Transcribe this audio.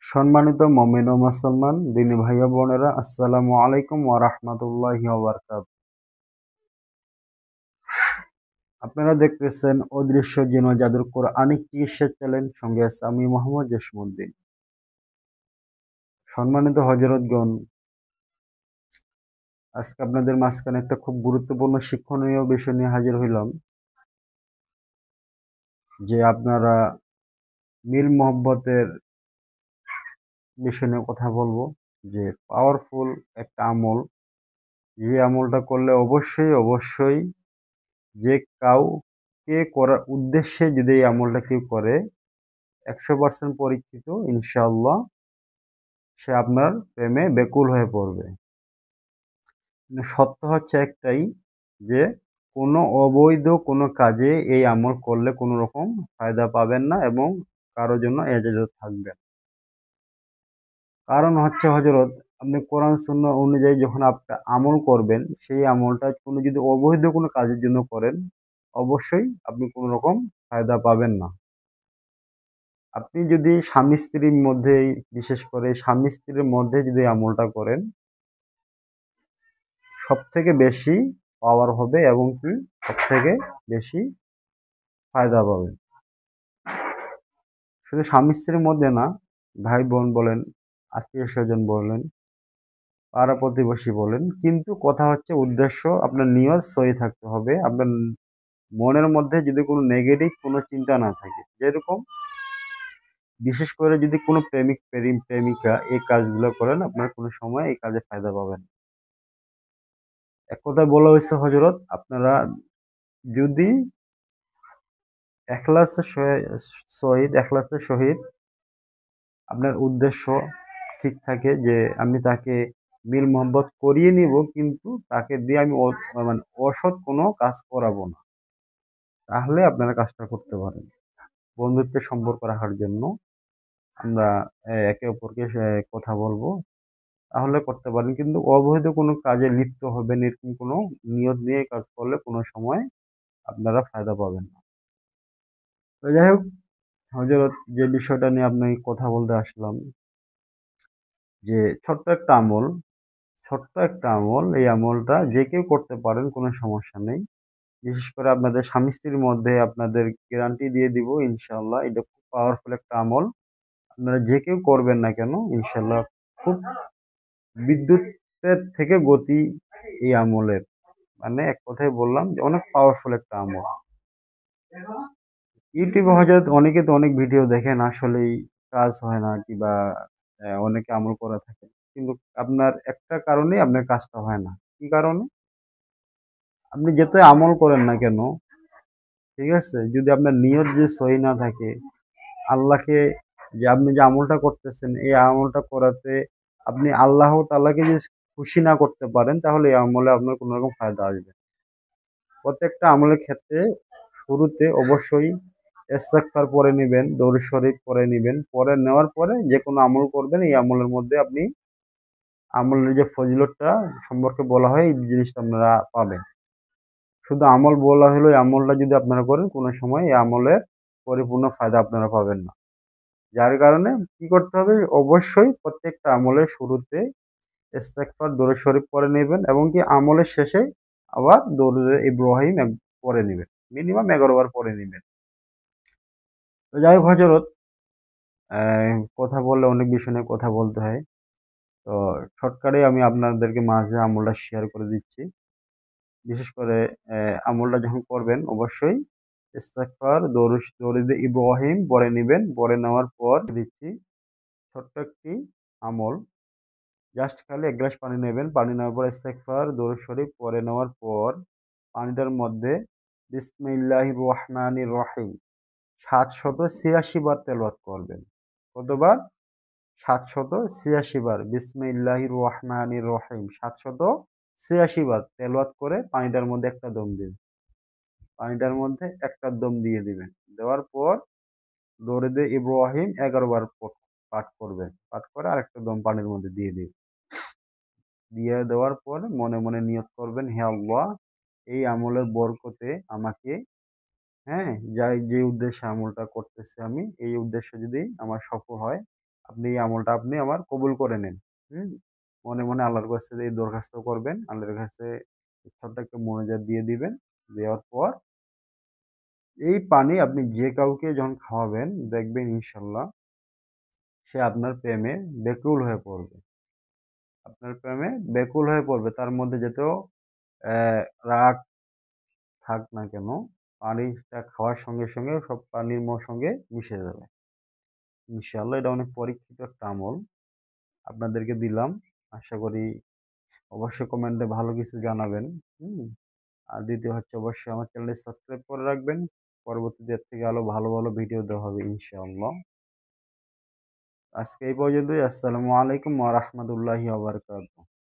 সম্মানিত মুমিন ও মুসলমান দিনী ভাই ও বোনেরা, আসসালামু আলাইকুম ওয়া রাহমাতুল্লাহি ওয়া বারাকাতুহু। আপনারা দেখতেছেন অদৃশ্য জিন ও জাদুর কোরআনিক চিকিৎসা চ্যানেল, সঙ্গে আছে আমি মোহাম্মদ জসিমউদ্দিন। সম্মানিত হযরতগণ, আজকে আপনাদের মাঝখানে একটা খুব গুরুত্বপূর্ণ শিক্ষণীয় বিষয় নিয়ে হাজির হইলাম, যে আপনারা মিল মোহব্বতের বিষয় নিয়ে কথা বলবো। যে পাওয়ারফুল একটা আমল, যে আমলটা করলে অবশ্যই অবশ্যই যে কাউকে করার উদ্দেশ্যে যদি এই আমলটা কেউ করে, 100% পরীক্ষিত, ইনশাআল্লাহ সে আপনার প্রেমে বেকুল হয়ে পড়বে। কিন্তু সত্য হচ্ছে একটাই, যে কোনো অবৈধ কোনো কাজে এই আমল করলে কোনো রকম ফায়দা পাবেন না এবং কারো জন্য এজাজত থাকবে না। কারণ হচ্ছে হযরত, আপনি কোরআন সুন্নাহ অনুযায়ী যখন আপনি আমল করবেন, সেই আমলটা কোনো যদি অবৈধ কোনো কাজের জন্য করেন, অবশ্যই আপনি কোনো রকম ফায়দা পাবেন না। আপনি যদি স্বামী স্ত্রীর মধ্যেই, বিশেষ করে স্বামী স্ত্রীর মধ্যে যদি আমলটা করেন, সব থেকে বেশি পাওয়ার হবে এবং কি সব থেকে বেশি ফায়দা পাবেন। শুধু স্বামী স্ত্রীর মধ্যে না, ভাই বোন বলেন, আত্মীয় স্বজন বলেন, পাড়া প্রতিবেশী বলেন, কিন্তু কথা হচ্ছে উদ্দেশ্য, আপনার নিয়ত সহি থাকতে হবে। আপনার মনের মধ্যে যদি কোনো নেগেটিভ কোনো চিন্তা না থাকে, যেরকম বিশেষ করে যদি কোনো প্রেমিকা এই কাজগুলো করেন, আপনার কোনো সময় এই কাজে ফায়দা পাবেন। এক কথায় বলা হয়েছে হযরত, আপনারা যদি এখলাসের সহিত আপনার উদ্দেশ্য ঠিক থাকে, যে আমি তাকে মিল মোহাব্বত করিয়ে নিব, কিন্তু তাকে দিয়ে আমি মানে অসৎ কোনো কাজ করাবো না, তাহলে আপনারা কাজটা করতে পারেন। বন্ধুত্বের সম্পর্ক রাখার জন্য আমরা একে অপরকে কথা বলবো, তাহলে করতে পারেন। কিন্তু অবৈধ কোনো কাজে লিপ্ত হবেন, এরকম কোনো নিয়ত নিয়ে কাজ করলে কোনো সময় আপনারা ফায়দা পাবেন না। তো যাই হোক হযরত, যে বিষয়টা নিয়ে আপনাকে কথা বলতে আসলাম, যে ছোট্ট একটা আমল, এই আমলটা যে কেউ করতে পারেন, কোনো সমস্যা নেই। বিশেষ করে আপনাদের স্বামী স্ত্রীর মধ্যে আপনাদের গ্যারান্টি দিয়ে দিব, ইনশাআল্লাহ এটা খুব পাওয়ারফুল একটা আমল। আপনারা যে কেউ করবেন না কেন, ইনশাআল্লাহ খুব বিদ্যুতের থেকে গতি এই আমলের, মানে এক কথায় বললাম যে অনেক পাওয়ারফুল একটা আমল। ইউটিউবে হয়তো অনেকে তো অনেক ভিডিও দেখেন, আসলেই কাজ হয় না, কিংবা অনেকে আমল করা থাকে, কিন্তু আপনার একটা কারণেই আপনার কাজটা হয় না। কি কারণে? আপনি যেতে আমল করেন না কেন, ঠিক আছে, যদি আপনার নিয়ত যে সহি না থাকে, আল্লাহকে, যে আপনি যে আমলটা করতেছেন, এই আমলটা করাতে আপনি আল্লাহ তাআলাকে যদি খুশি না করতে পারেন, তাহলে এই আমলে আপনার কোনো রকম ফায়দা আসবে না। প্রত্যেকটা আমলের ক্ষেত্রে শুরুতে অবশ্যই ইস্তেগফার পড়ে নিবেন, দরুদ শরীফ পড়ে নিবেন। পরে নেওয়ার পরে যে কোনো আমল করবেন, এই আমলের মধ্যে আপনি আমলের যে ফজিলতটা সম্পর্কে বলা হয়, এই জিনিসটা আপনারা পাবেন। শুধু আমল বলা হলো, এই আমলটা যদি আপনারা করেন, কোনো সময় এই আমলের পরিপূর্ণ ফায়দা আপনারা পাবেন না। যার কারণে কি করতে হবে, অবশ্যই প্রত্যেকটা আমলের শুরুতে ইস্তেগফার, দরুদ শরীফ পড়ে নেবেন এবং কি আমলের শেষে আবার দরুদ ইব্রাহিম পড়ে নিবেন। মিনিমাম 11 বার পড়ে নিবেন। তো যাই হোক হযরত, কথা বললে অনেক বিষয় নিয়ে কথা বলতে হয়। তো শর্টকাটে আমি আপনাদেরকে মাঝে আমলটা শেয়ার করে দিচ্ছি। বিশেষ করে আমলটা যখন করবেন, অবশ্যই ইস্তেগফার, দরুদ ইব্রাহিম পড়ে নিবেন। পড়ে নেওয়ার পর দিচ্ছি ছোট্ট একটি আমল। জাস্ট খালি ১ গ্লাস পানি নেবেন। পানি নেওয়ার পর ইস্তেগফার, দরুদ শরীফ পড়ে নেওয়ার পর পানিটার মধ্যে বিসমিল্লাহির রহমানির রহিম ৭৮৬ বার তেলাওয়াত করবেন। কতবার? ৭৮৬ বার। বিসমিল্লাহির রহমানির রহিম ৭৮৬ বার তেলাওয়াত করে পানিটার মধ্যে একটা দম দিবেন। পানিটার মধ্যে একটা দম দিয়ে দিবেন। দেওয়ার পর দরুদে ইব্রাহিম ১১ বার পাঠ করবেন। পাঠ করে আরেকটা দম পানির মধ্যে দিয়ে দিবেন। দিয়ে দেওয়ার পর মনে মনে নিয়ত করবেন, হে আল্লাহ, এই আমলের বরকতে আমাকে, হ্যাঁ, যে উদ্দেশ্যে আমলটা করতেছি আমি, এই উদ্দেশ্য যদি আমার সফল হয়, আপনি এই আমলটা আপনি আমার কবুল করে নিন। হুম? মনে, মনে আল্লাহর কাছে এই দরখাস্ত করবেন। আল্লাহর কাছে ছোট্ট একটা মোনাজাত দিয়ে দিবেন। দেওয়ার পর এই পানি আপনি যে কাউকে যখন খাওয়াবেন দেখবেন ইনশাআল্লাহ সে আপনার প্রেমে ব্যাকুল হয়ে পড়বে। আপনার প্রেমে ব্যাকুল হয়ে পড়বে। তার মধ্যে যত রাগ থাক না কেন, পানিটা খাওয়ার সঙ্গে, সঙ্গে সব পানির সঙ্গে মিশে যাবে। ইনশাআল্লাহ এটা অনেক পরীক্ষিত একটা আমল। আপনাদেরকে দিলাম। আশা করি অবশ্যই কমেন্টে ভালো কিছু জানাবেন। হুম? আর দ্বিতীয় হচ্ছে অবশ্যই আমার চ্যানেলটি সাবস্ক্রাইব করে রাখবেন। পরবর্তীতে এর থেকে আরো ভালো, ভালো ভিডিও দেওয়া হবে ইনশাআল্লাহ। আজকে এই পর্যন্তই। আসসালামু আলাইকুম ওয়া রাহমাতুল্লাহি ওয়া বারাকাতুহু।